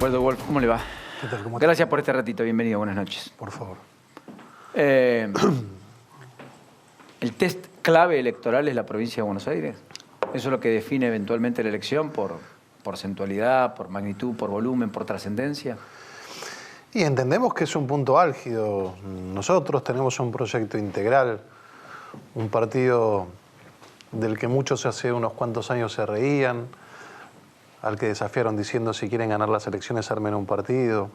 Alberto Wolf, ¿cómo le va? ¿Qué tal? ¿Cómo Gracias por este ratito, bienvenido, buenas noches. Por favor. ¿El test clave electoral es la provincia de Buenos Aires? ¿Eso es lo que define eventualmente la elección por porcentualidad, por magnitud, por volumen, por trascendencia? Y entendemos que es un punto álgido. Nosotros tenemos un proyecto integral, un partido del que muchos hace unos cuantos años se reían, al que desafiaron diciendo si quieren ganar las elecciones armen un partido,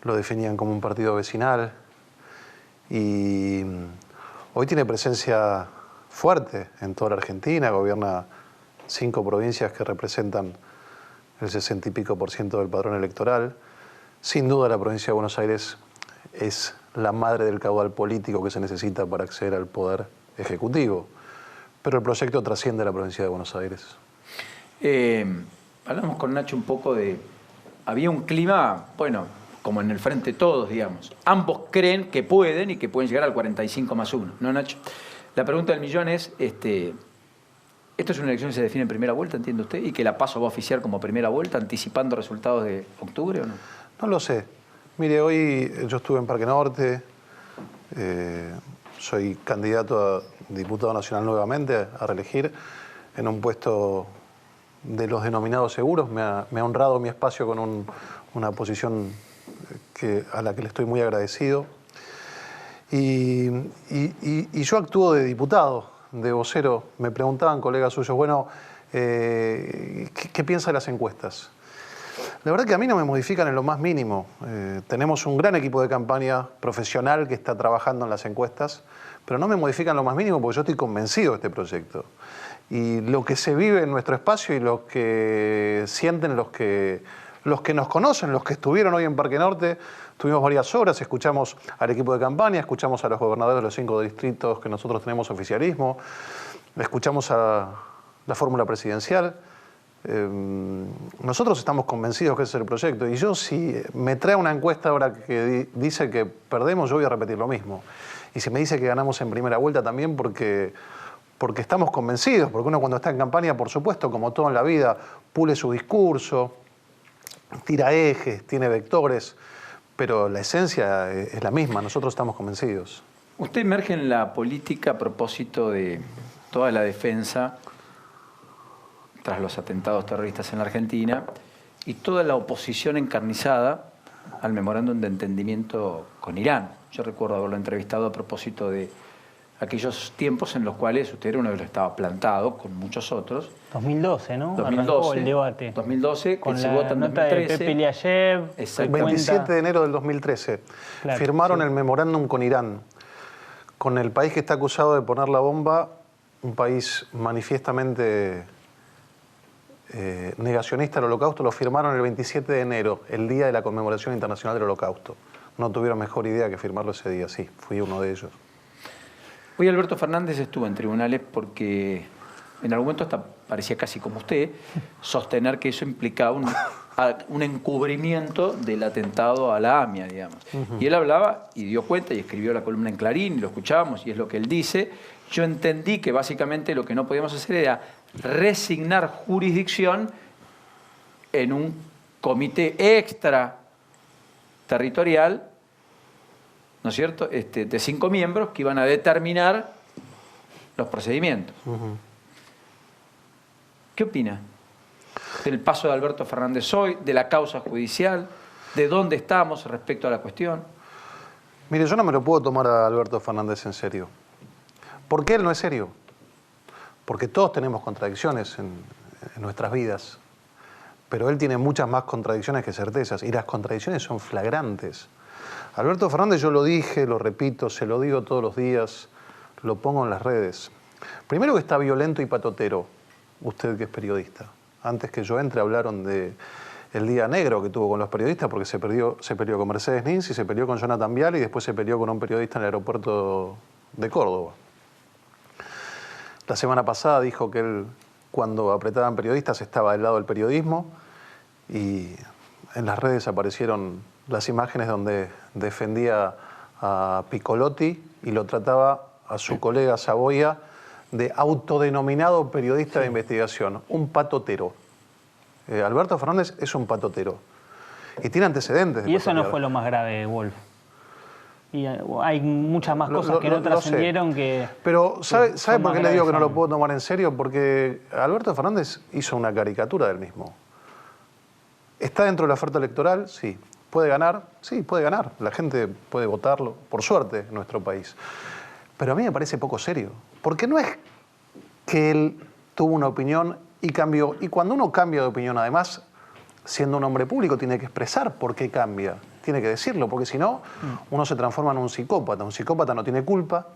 lo definían como un partido vecinal y hoy tiene presencia fuerte en toda la Argentina, gobierna 5 provincias que representan el 60 y pico % del padrón electoral. Sin duda la provincia de Buenos Aires es la madre del caudal político que se necesita para acceder al poder ejecutivo, pero el proyecto trasciende a la provincia de Buenos Aires. Hablamos con Nacho un poco de... Había un clima, bueno, como en el frente todos, digamos. Ambos creen que pueden y que pueden llegar al 45+1, ¿no, Nacho? La pregunta del millón es, ¿esto es una elección que se define en primera vuelta, entiende usted? ¿Y que la PASO va a oficiar como primera vuelta, anticipando resultados de octubre o no? No lo sé. Mire, hoy yo estuve en Parque Norte, soy candidato a diputado nacional nuevamente, a reelegir en un puesto de los denominados seguros. Me ha honrado mi espacio con una posición a la que le estoy muy agradecido. Y yo actúo de diputado, de vocero. Me preguntaban colegas suyos, bueno, ¿qué piensa de las encuestas? La verdad que a mí no me modifican en lo más mínimo. Tenemos un gran equipo de campaña profesional que está trabajando en las encuestas, pero no me modifican lo más mínimo porque yo estoy convencido de este proyecto. Y lo que se vive en nuestro espacio y lo que sienten los que nos conocen, los que estuvieron hoy en Parque Norte, tuvimos varias horas, escuchamos al equipo de campaña, escuchamos a los gobernadores de los 5 distritos que nosotros tenemos oficialismo, escuchamos a la fórmula presidencial. Nosotros estamos convencidos que ese es el proyecto y yo, si me trae una encuesta ahora que dice que perdemos, yo voy a repetir lo mismo. Y si me dice que ganamos en primera vuelta también porque estamos convencidos, porque uno cuando está en campaña, por supuesto, como todo en la vida, pule su discurso, tira ejes, tiene vectores, pero la esencia es la misma, nosotros estamos convencidos. Usted emerge en la política a propósito de toda la defensa tras los atentados terroristas en la Argentina y toda la oposición encarnizada al memorándum de entendimiento con Irán. Yo recuerdo haberlo entrevistado a propósito de aquellos tiempos en los cuales usted era uno de los que estaba plantado con muchos otros. 2012, ¿no? 2012, arrancó el debate. 2012, con que la se vota en nota 2013. de Pepe Liayev. El 27 de enero del 2013 Claro, firmaron sí. el memorándum con Irán, con el país que está acusado de poner la bomba, un país manifiestamente negacionista del Holocausto. Lo firmaron el 27 de enero, el día de la conmemoración internacional del Holocausto. No tuvieron mejor idea que firmarlo ese día, sí, fui uno de ellos. Hoy Alberto Fernández estuvo en tribunales porque en algún momento hasta parecía casi como usted sostener que eso implicaba un encubrimiento del atentado a la AMIA, digamos. Y él hablaba y dio cuenta y escribió la columna en Clarín, y lo escuchábamos y es lo que él dice. Yo entendí que básicamente lo que no podíamos hacer era resignar jurisdicción en un comité extraterritorial, ¿no es cierto?, de 5 miembros que iban a determinar los procedimientos. ¿Qué opina del paso de Alberto Fernández hoy, de la causa judicial, de dónde estamos respecto a la cuestión? Mire, yo no me lo puedo tomar a Alberto Fernández en serio. ¿Por qué él no es serio? Porque todos tenemos contradicciones en nuestras vidas, pero él tiene muchas más contradicciones que certezas, y las contradicciones son flagrantes. Alberto Fernández, yo lo dije, lo repito, se lo digo todos los días, lo pongo en las redes. Primero que está violento y patotero, usted que es periodista. Antes que yo entre hablaron de el día negro que tuvo con los periodistas porque se peleó con Mercedes Ninzi, se peleó con Jonathan Viale y después se peleó con un periodista en el aeropuerto de Córdoba. La semana pasada dijo que él, cuando apretaban periodistas, estaba del lado del periodismo y en las redes aparecieron las imágenes donde defendía a Piccolotti y lo trataba a su colega Saboya de autodenominado periodista de investigación, un patotero. Alberto Fernández es un patotero. Y tiene antecedentes. Y eso no fue lo más grave, Wolf. Y hay muchas más cosas que no trascendieron que... Pero ¿sabe por qué le digo que no lo aún. puedo tomar en serio? Porque Alberto Fernández hizo una caricatura del mismo. ¿Está dentro de la oferta electoral? Sí. ¿Puede ganar? Sí, puede ganar. La gente puede votarlo, por suerte, en nuestro país. Pero a mí me parece poco serio. Porque no es que él tuvo una opinión y cambió. Y cuando uno cambia de opinión, además, siendo un hombre público, tiene que expresar por qué cambia. Tiene que decirlo, porque si no, uno se transforma en un psicópata. Un psicópata no tiene culpa,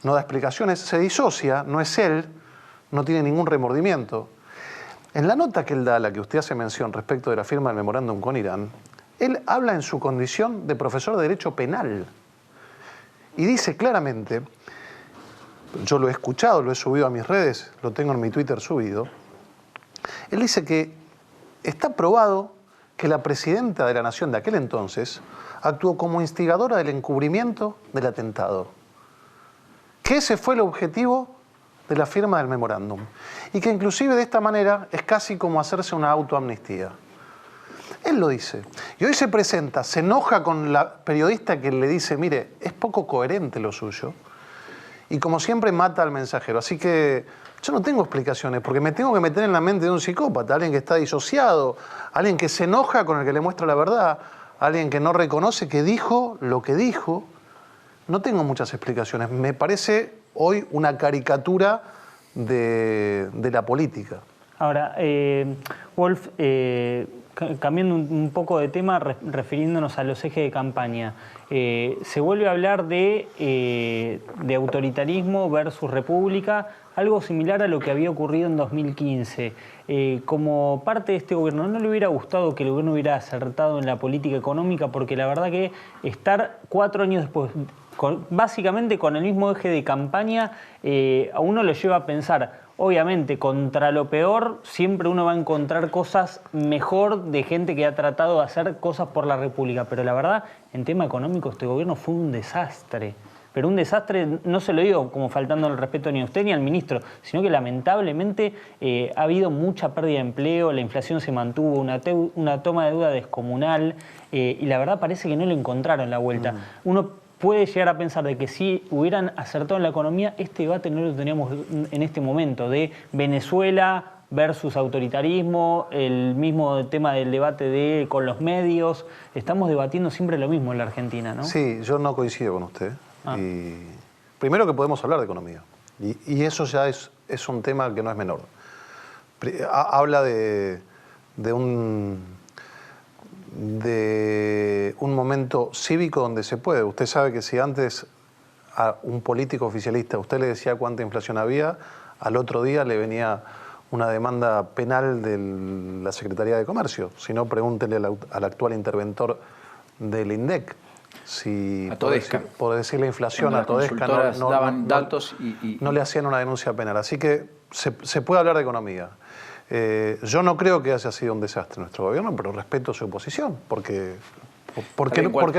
no da explicaciones, se disocia, no es él, no tiene ningún remordimiento. En la nota que él da, a la que usted hace mención respecto de la firma del memorándum con Irán, él habla en su condición de profesor de Derecho Penal. Y dice claramente, yo lo he escuchado, lo he subido a mis redes, lo tengo en mi Twitter subido, él dice que está probado que la presidenta de la Nación de aquel entonces actuó como instigadora del encubrimiento del atentado. Que ese fue el objetivo de la firma del memorándum. Y que inclusive de esta manera es casi como hacerse una autoamnistía. Él lo dice. Y hoy se presenta, se enoja con la periodista que le dice, mire, es poco coherente lo suyo. Y como siempre mata al mensajero. Así que yo no tengo explicaciones, porque me tengo que meter en la mente de un psicópata, alguien que está disociado, alguien que se enoja con el que le muestra la verdad, alguien que no reconoce que dijo lo que dijo. No tengo muchas explicaciones. Me parece hoy una caricatura de la política. Ahora, Wolf, cambiando un poco de tema, refiriéndonos a los ejes de campaña, se vuelve a hablar de autoritarismo versus república, algo similar a lo que había ocurrido en 2015. Como parte de este gobierno, ¿no le hubiera gustado que el gobierno hubiera acertado en la política económica? Porque la verdad que estar 4 años después, básicamente con el mismo eje de campaña, a uno lo lleva a pensar, obviamente, contra lo peor, siempre uno va a encontrar cosas mejor de gente que ha tratado de hacer cosas por la República. Pero la verdad, en tema económico, este gobierno fue un desastre. Pero un desastre, no se lo digo como faltando el respeto ni a usted ni al ministro, sino que lamentablemente ha habido mucha pérdida de empleo, la inflación se mantuvo, una toma de deuda descomunal, y la verdad parece que no le encontraron la vuelta. Uno puede llegar a pensar de que si hubieran acertado en la economía, este debate no lo teníamos en este momento, de Venezuela versus autoritarismo, el mismo tema del debate con los medios. Estamos debatiendo siempre lo mismo en la Argentina, ¿no? Sí, yo no coincido con usted. Y primero que podemos hablar de economía. Y eso ya es un tema que no es menor. Habla de un momento cívico donde se puede. Usted sabe que si antes a un político oficialista usted le decía cuánta inflación había, al otro día le venía una demanda penal de la Secretaría de Comercio. Si no, pregúntele al actual interventor del INDEC. Si a Todesca. Por decir la inflación cuando a Todesca daban datos y no le hacían una denuncia penal. Así que se puede hablar de economía. Yo no creo que haya sido un desastre nuestro gobierno, pero respeto su posición, porque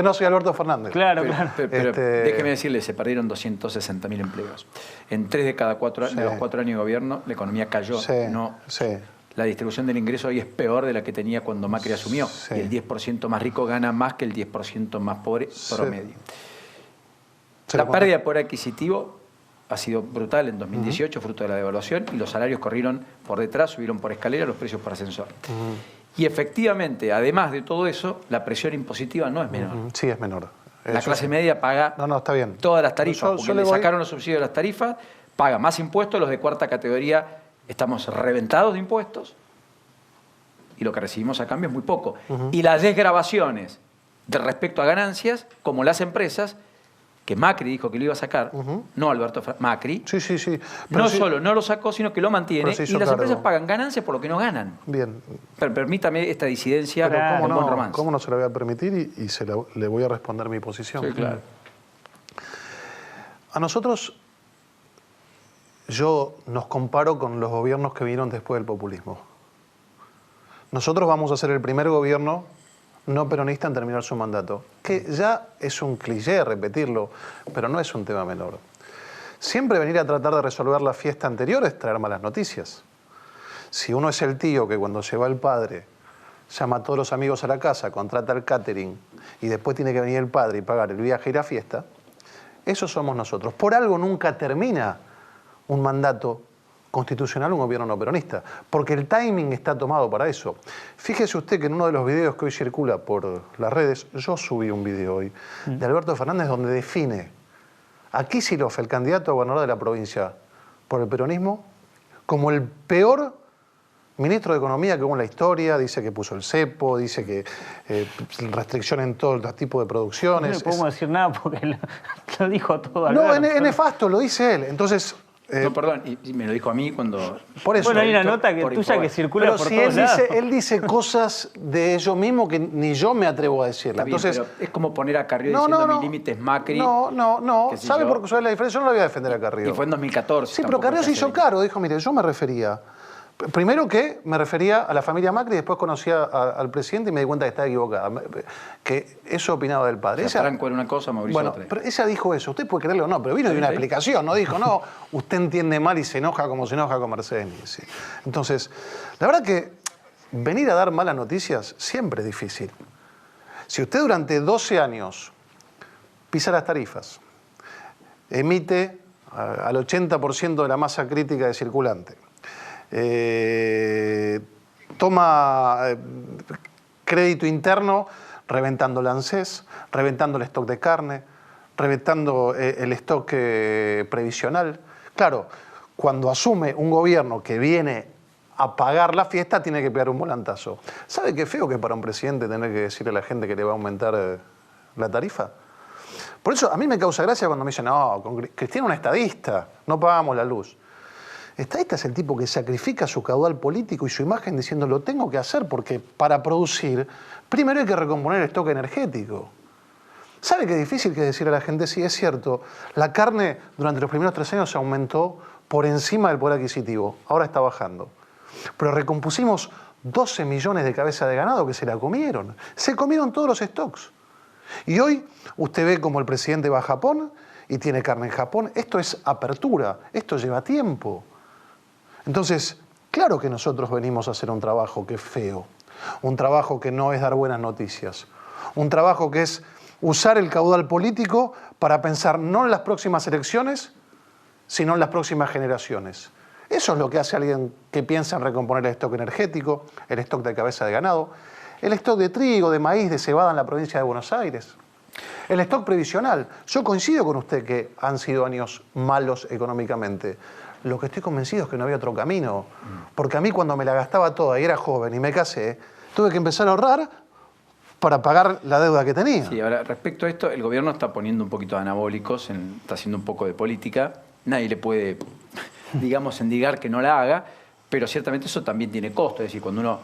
no soy Alberto Fernández. Claro, pero déjeme decirle, se perdieron 260.000 empleos. En 3 de cada 4 de los 4 años de gobierno, la economía cayó. La distribución del ingreso hoy es peor de la que tenía cuando Macri asumió. Sí. Y el 10% más rico gana más que el 10% más pobre promedio. La pérdida de poder adquisitivo ha sido brutal en 2018, fruto de la devaluación, y los salarios corrieron por detrás, subieron por escalera, los precios por ascensor. Y efectivamente, además de todo eso, la presión impositiva no es menor. Sí, es menor. La clase media paga está bien. Todas las tarifas, porque le sacaron los subsidios de las tarifas, paga más impuestos, los de cuarta categoría estamos reventados de impuestos y lo que recibimos a cambio es muy poco. Y las desgravaciones respecto a ganancias, como las empresas, que Macri dijo que lo iba a sacar, no Alberto Macri, sí. No solo no lo sacó, sino que lo mantiene, y las empresas pagan ganancias por lo que no ganan. Bien. Pero permítame esta disidencia con buen romance. ¿Cómo no se la voy a permitir? Y le voy a responder mi posición. Sí, claro. A nosotros, yo nos comparo con los gobiernos que vinieron después del populismo. Nosotros vamos a ser el primer gobierno no peronista en terminar su mandato, que ya es un cliché repetirlo, pero no es un tema menor. Siempre venir a tratar de resolver la fiesta anterior es traer malas noticias. Si uno es el tío que cuando se va el padre llama a todos los amigos a la casa, contrata el catering y después tiene que venir el padre y pagar el viaje y la fiesta, eso somos nosotros. Por algo nunca termina un mandato constitucional, un gobierno no peronista, porque el timing está tomado para eso. Fíjese usted que en uno de los videos que hoy circula por las redes, yo subí un video hoy de Alberto Fernández donde define a Kicillof, el candidato a gobernador de la provincia por el peronismo, como el peor ministro de Economía que hubo en la historia. Dice que puso el cepo, dice que restricción en todo tipo de producciones. No le podemos decir nada porque lo dijo todo. No, es nefasto, lo dice él. Entonces... no, perdón, y me lo dijo a mí cuando... Por eso, bueno, hay una nota tuya que circula por todos lados. Él dice cosas de ellos mismos que ni yo me atrevo a decirla. Bien, entonces, pero es como poner a Carrió diciendo mi límite es Macri. No. ¿Sabe por qué la diferencia? Yo no la voy a defender a Carrió. Y fue en 2014. Sí, pero Carrió se hizo caro. Dijo, mire, yo me refería... Primero que me refería a la familia Macri y después conocía al presidente y me di cuenta que estaba equivocada. Que eso opinaba del padre. Franco era una cosa, Mauricio bueno, otra. pero ella dijo eso. Usted puede creerlo o no, pero vino de una explicación. No dijo, no, usted entiende mal y se enoja como se enoja con Mercedes Nielsen. Entonces, la verdad que venir a dar malas noticias siempre es difícil. Si usted durante 12 años pisa las tarifas, emite al 80% de la masa crítica de circulante, toma crédito interno reventando el ANSES, reventando el stock de carne, reventando el stock previsional. Claro, cuando asume un gobierno que viene a pagar la fiesta, tiene que pegar un volantazo. ¿Sabe qué feo que es para un presidente tener que decirle a la gente que le va a aumentar la tarifa? Por eso a mí me causa gracia cuando me dicen, no, Cristina es una estadista, no pagamos la luz. Estadista es el tipo que sacrifica su caudal político y su imagen diciendo lo tengo que hacer porque para producir primero hay que recomponer el stock energético. ¿Sabe qué difícil que decir a la gente? Sí, es cierto, la carne durante los primeros 3 años se aumentó por encima del poder adquisitivo, ahora está bajando. Pero recompusimos 12 millones de cabezas de ganado que se la comieron. Se comieron todos los stocks. Y hoy usted ve como el presidente va a Japón y tiene carne en Japón. Esto es apertura, esto lleva tiempo. Entonces, claro que nosotros venimos a hacer un trabajo que es feo, un trabajo que no es dar buenas noticias, un trabajo que es usar el caudal político para pensar no en las próximas elecciones, sino en las próximas generaciones. Eso es lo que hace alguien que piensa en recomponer el stock energético, el stock de cabeza de ganado, el stock de trigo, de maíz, de cebada en la provincia de Buenos Aires, el stock previsional. Yo coincido con usted que han sido años malos económicamente. Lo que estoy convencido es que no había otro camino. Porque a mí cuando me la gastaba toda y era joven y me casé, tuve que empezar a ahorrar para pagar la deuda que tenía. Sí, ahora respecto a esto, el gobierno está poniendo un poquito de anabólicos, está haciendo un poco de política. Nadie le puede, digamos, endigar que no la haga, pero ciertamente eso también tiene costo. Es decir, cuando uno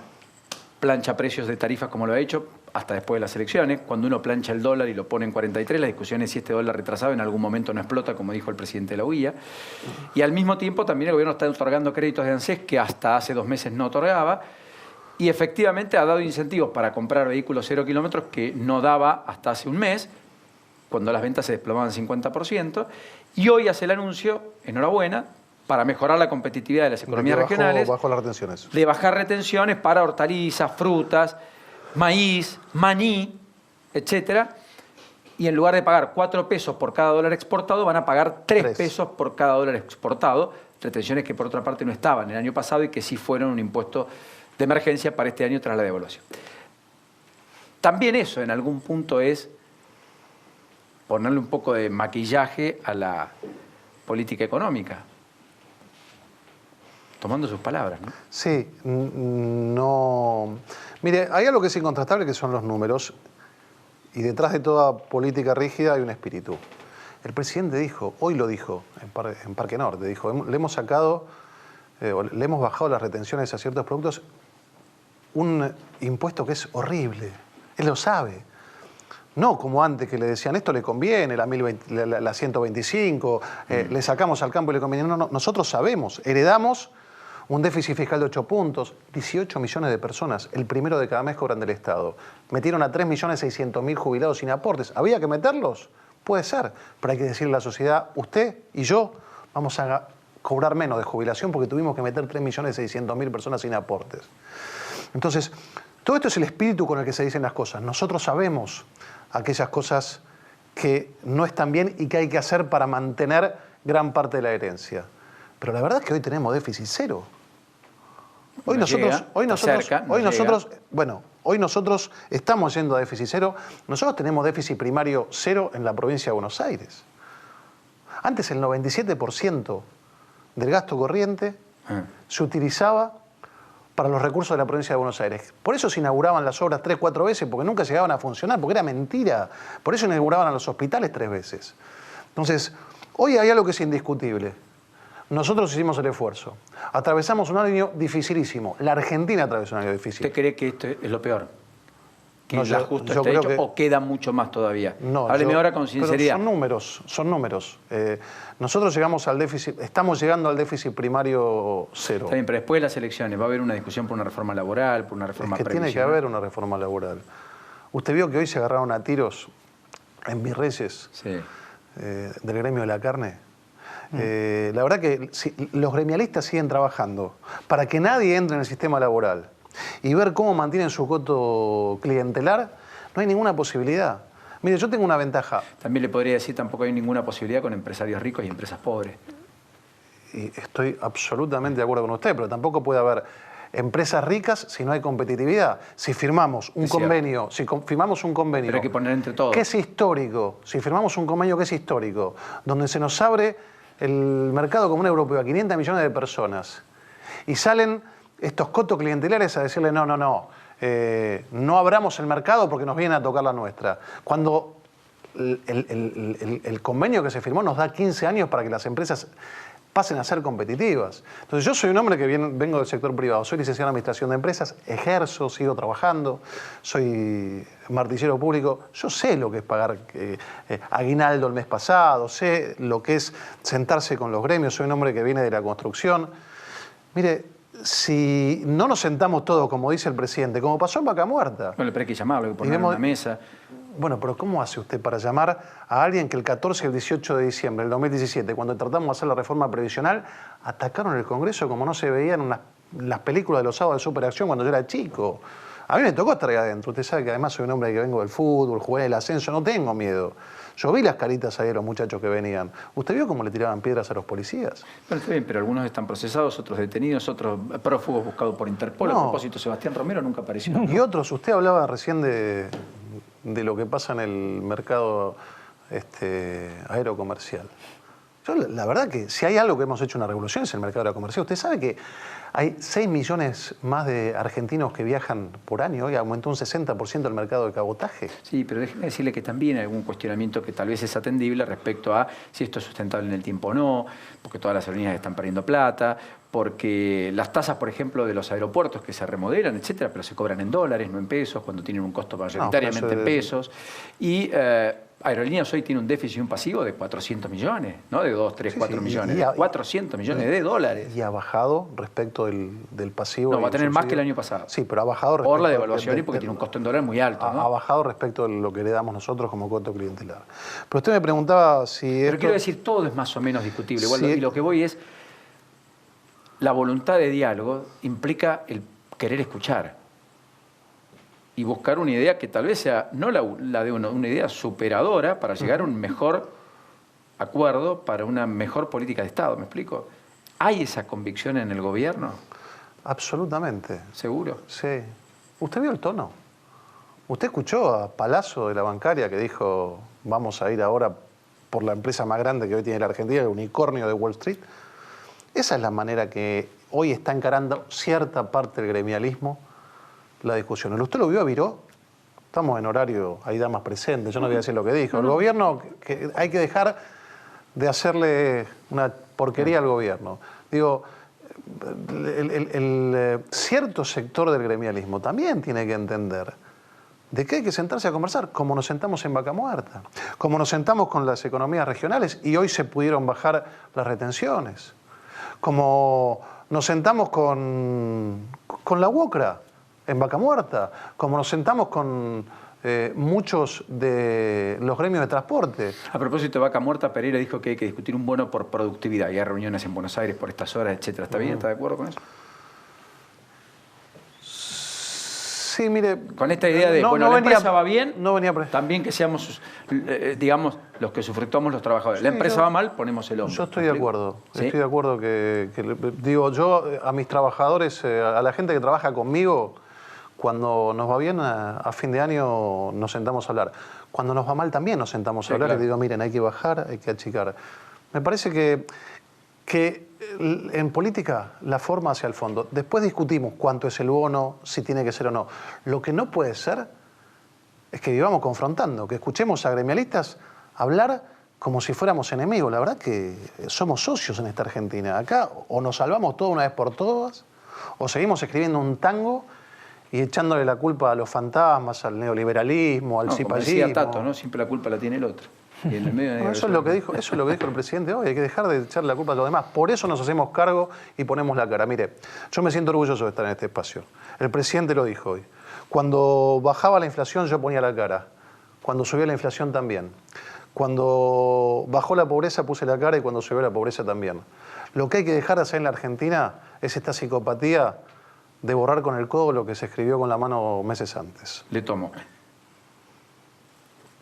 plancha precios de tarifas como lo ha hecho, hasta después de las elecciones, cuando uno plancha el dólar y lo pone en 43, la discusión es si este dólar retrasado en algún momento no explota, como dijo el presidente de la UIA. Y al mismo tiempo también el gobierno está otorgando créditos de ANSES que hasta hace 2 meses no otorgaba, y efectivamente ha dado incentivos para comprar vehículos 0 kilómetros que no daba hasta hace un mes, cuando las ventas se desplomaban 50%, y hoy hace el anuncio, enhorabuena, para mejorar la competitividad de las economías regionales, bajó las retenciones. De bajar retenciones para hortalizas, frutas, maíz, maní, etcétera, y en lugar de pagar 4 pesos por cada dólar exportado, van a pagar 3 pesos por cada dólar exportado, retenciones que por otra parte no estaban el año pasado y que sí fueron un impuesto de emergencia para este año tras la devaluación. También eso en algún punto es ponerle un poco de maquillaje a la política económica. Tomando sus palabras, ¿no? Sí, no... Mire, hay algo que es incontrastable, que son los números, y detrás de toda política rígida hay un espíritu. El presidente dijo, hoy lo dijo, en Parque Norte, dijo, le hemos sacado, le hemos bajado las retenciones a ciertos productos, un impuesto que es horrible, él lo sabe. No como antes que le decían, esto le conviene, la 125, le sacamos al campo y le conviene. No, nosotros sabemos, heredamos un déficit fiscal de 8 puntos, 18 millones de personas, el primero de cada mes cobran del Estado. Metieron a 3.600.000 jubilados sin aportes. ¿Había que meterlos? Puede ser, pero hay que decirle a la sociedad, usted y yo vamos a cobrar menos de jubilación porque tuvimos que meter 3.600.000 personas sin aportes. Entonces, Todo esto es el espíritu con el que se dicen las cosas. Nosotros sabemos aquellas cosas que no están bien y que hay que hacer para mantener gran parte de la herencia. Pero la verdad es que hoy tenemos déficit cero. Hoy nosotros estamos yendo a déficit cero. Nosotros tenemos déficit primario cero en la provincia de Buenos Aires. Antes el 97% del gasto corriente se utilizaba para los recursos de la provincia de Buenos Aires. Por eso se inauguraban las obras 3, 4 veces, porque nunca llegaban a funcionar, porque era mentira. Por eso inauguraban a los hospitales 3 veces. Entonces, hoy hay algo que es indiscutible. Nosotros hicimos el esfuerzo. Atravesamos un año dificilísimo. La Argentina atravesó un año difícil. ¿Usted cree que esto es lo peor? ¿Que No, ya justo está creo hecho o queda mucho más todavía? No, hábleme ahora con sinceridad. Pero son números. Nosotros llegamos al déficit, estamos llegando al déficit primario cero. Está bien, pero después de las elecciones va a haber una discusión por una reforma laboral, por una reforma previsional. Tiene que haber una reforma laboral. Usted vio que hoy se agarraron a tiros en Virreyes, del gremio de la carne. La verdad que los gremialistas siguen trabajando para que nadie entre en el sistema laboral y ver cómo mantienen su coto clientelar, no hay ninguna posibilidad. Mire, yo tengo una ventaja. También le podría decir, tampoco hay ninguna posibilidad con empresarios ricos y empresas pobres. Y estoy absolutamente de acuerdo con usted, pero tampoco puede haber empresas ricas si no hay competitividad. Si firmamos un convenio, pero hay que poner entre todos. Que es histórico, si firmamos un convenio que es histórico, donde se nos abre el mercado común europeo a 500 millones de personas y salen estos cotos clientelares a decirle no abramos el mercado porque nos viene a tocar la nuestra. Cuando el convenio que se firmó nos da 15 años para que las empresas pasen a ser competitivas. Entonces yo soy un hombre que vengo del sector privado, soy licenciado en Administración de Empresas, ejerzo, sigo trabajando, soy martillero público, yo sé lo que es pagar aguinaldo el mes pasado, sé lo que es sentarse con los gremios, soy un hombre que viene de la construcción. Mire, si no nos sentamos todos, como dice el presidente, como pasó en Vaca Muerta. Bueno, pero hay que llamarlo, hay que poner en una mesa. Bueno, pero ¿cómo hace usted para llamar a alguien que el 14 y el 18 de diciembre del 2017, cuando tratamos de hacer la reforma previsional, atacaron el Congreso como no se veían en las películas de los sábados de Superacción cuando yo era chico? A mí me tocó estar ahí adentro. Usted sabe que además soy un hombre que vengo del fútbol, jugué en el ascenso, no tengo miedo. Yo vi las caritas ahí de los muchachos que venían. ¿Usted vio cómo le tiraban piedras a los policías? Bueno, está bien, pero algunos están procesados, otros detenidos, otros prófugos buscados por Interpol. A propósito, Sebastián Romero nunca apareció. Y otros, usted hablaba recién de lo que pasa en el mercado aerocomercial. Yo, la verdad que si hay algo que hemos hecho una revolución es el mercado aerocomercial. Usted sabe que hay 6 millones más de argentinos que viajan por año. Hoy aumentó un 60% el mercado de cabotaje. Sí, pero déjeme decirle que también hay algún cuestionamiento que tal vez es atendible respecto a si esto es sustentable en el tiempo o no, porque todas las aerolíneas están perdiendo plata, porque las tasas, por ejemplo, de los aeropuertos que se remodelan, etcétera, pero se cobran en dólares, no en pesos, cuando tienen un costo mayoritariamente en pesos. Y Aerolíneas hoy tiene un déficit y un pasivo de 400 millones, ¿no? De 2, 3, 4 millones. 400 millones de dólares. Y ha bajado respecto del pasivo. No, va a tener más que el año pasado. Sí, pero ha bajado respecto... Por la devaluación y porque tiene un costo en dólares muy alto, ¿no? Ha bajado respecto de lo que le damos nosotros como costo clientelar. Pero usted me preguntaba si Pero quiero decir, todo es más o menos discutible. Igual, y lo que voy es, la voluntad de diálogo implica el querer escuchar y buscar una idea que tal vez sea no la de una idea superadora para llegar a un mejor acuerdo, para una mejor política de Estado. ¿Me explico? ¿Hay esa convicción en el gobierno? Absolutamente. ¿Seguro? Sí. ¿Usted vio el tono? ¿Usted escuchó a Palazzo de la bancaria que dijo vamos a ir ahora por la empresa más grande que hoy tiene la Argentina, el unicornio de Wall Street? Esa es la manera que hoy está encarando cierta parte del gremialismo la discusión. ¿Usted lo vio a Viró? Estamos en horario, hay damas presentes, yo no voy a decir lo que dijo. El gobierno, que hay que dejar de hacerle una porquería al gobierno. Digo, cierto sector del gremialismo también tiene que entender de que hay que sentarse a conversar, como nos sentamos en Vaca Muerta, como nos sentamos con las economías regionales y hoy se pudieron bajar las retenciones, como nos sentamos con la UOCRA en Vaca Muerta, como nos sentamos con muchos de los gremios de transporte. A propósito de Vaca Muerta, Pereira dijo que hay que discutir un bono por productividad y hay reuniones en Buenos Aires por estas horas, etcétera. ¿Está bien? ¿Está de acuerdo con eso? Sí, mire... Con esta idea de, bueno, la empresa va bien, no venía también que seamos, digamos, los que sufructuamos los trabajadores. La empresa va mal, ponemos el hombro. Yo estoy de acuerdo. ¿Sí? Estoy de acuerdo digo, yo a mis trabajadores, a la gente que trabaja conmigo, cuando nos va bien, a fin de año nos sentamos a hablar. Cuando nos va mal también nos sentamos a hablar y digo, miren, hay que bajar, hay que achicar. Me parece que en política la forma hacia el fondo. Después discutimos cuánto es el bono, si tiene que ser o no. Lo que no puede ser es que vivamos confrontando, que escuchemos a gremialistas hablar como si fuéramos enemigos. La verdad que somos socios en esta Argentina. Acá o nos salvamos todos una vez por todas, o seguimos escribiendo un tango y echándole la culpa a los fantasmas, al neoliberalismo, al cipallismo. Como decía Tato, ¿no? Siempre la culpa la tiene el otro. Y en el medio Bueno, eso es lo que dijo el presidente hoy. Hay que dejar de echarle la culpa a los demás. Por eso nos hacemos cargo y ponemos la cara. Mire, yo me siento orgulloso de estar en este espacio. El presidente lo dijo hoy. Cuando bajaba la inflación yo ponía la cara. Cuando subía la inflación también. Cuando bajó la pobreza puse la cara y cuando subió la pobreza también. Lo que hay que dejar de hacer en la Argentina es esta psicopatía de borrar con el codo lo que se escribió con la mano meses antes. Le tomo.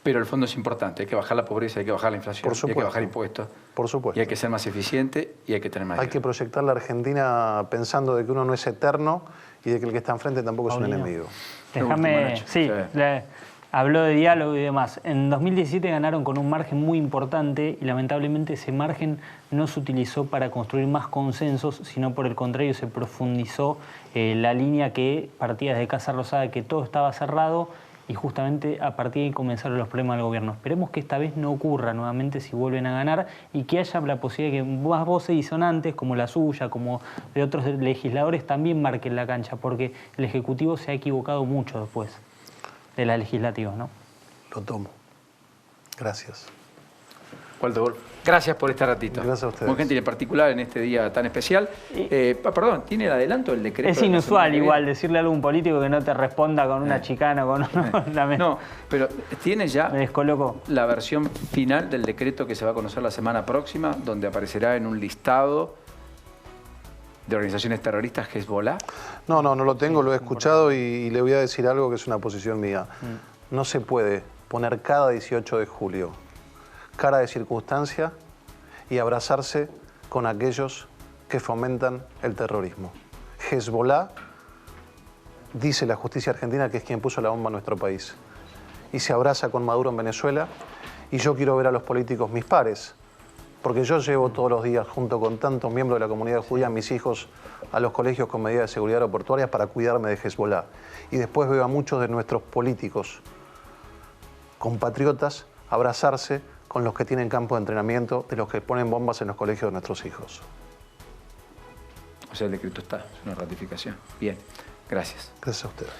Pero el fondo es importante, hay que bajar la pobreza, hay que bajar la inflación, Por supuesto. hay que bajar impuestos. Por supuesto. Y hay que ser más eficiente y hay que tener más Hay que proyectar la Argentina pensando de que uno no es eterno y de que el que está enfrente tampoco es un enemigo. Déjame, sí, habló de diálogo y demás. En 2017 ganaron con un margen muy importante y lamentablemente ese margen no se utilizó para construir más consensos, sino por el contrario se profundizó la línea que partía desde Casa Rosada, que todo estaba cerrado y justamente a partir de ahí comenzaron los problemas del gobierno. Esperemos que esta vez no ocurra nuevamente si vuelven a ganar y que haya la posibilidad de que más voces disonantes como la suya, como de otros legisladores también marquen la cancha, porque el Ejecutivo se ha equivocado mucho después de las legislativas, ¿no? Lo tomo. Gracias. Waldo Wolf, gracias por este ratito. Gracias a ustedes. Muy gentil, en particular en este día tan especial. Perdón, ¿tiene el adelanto del decreto? Es inusual igual decirle a algún político que no te responda con una chicana, con una... No, pero ¿tiene ya Me descolocó. la versión final del decreto que se va a conocer la semana próxima, donde aparecerá en un listado de organizaciones terroristas Hezbollah? No lo tengo, lo he escuchado y le voy a decir algo que es una posición mía. No se puede poner cada 18 de julio cara de circunstancia y abrazarse con aquellos que fomentan el terrorismo. Hezbollah, dice la justicia argentina, que es quien puso la bomba en nuestro país. Y se abraza con Maduro en Venezuela. Y yo quiero ver a los políticos mis pares, porque yo llevo todos los días, junto con tantos miembros de la comunidad judía, a mis hijos a los colegios con medidas de seguridad aeroportuaria para cuidarme de Hezbollah. Y después veo a muchos de nuestros políticos, compatriotas, abrazarse con los que tienen campo de entrenamiento, de los que ponen bombas en los colegios de nuestros hijos. O sea, el decreto está, es una ratificación. Bien, gracias. Gracias a ustedes.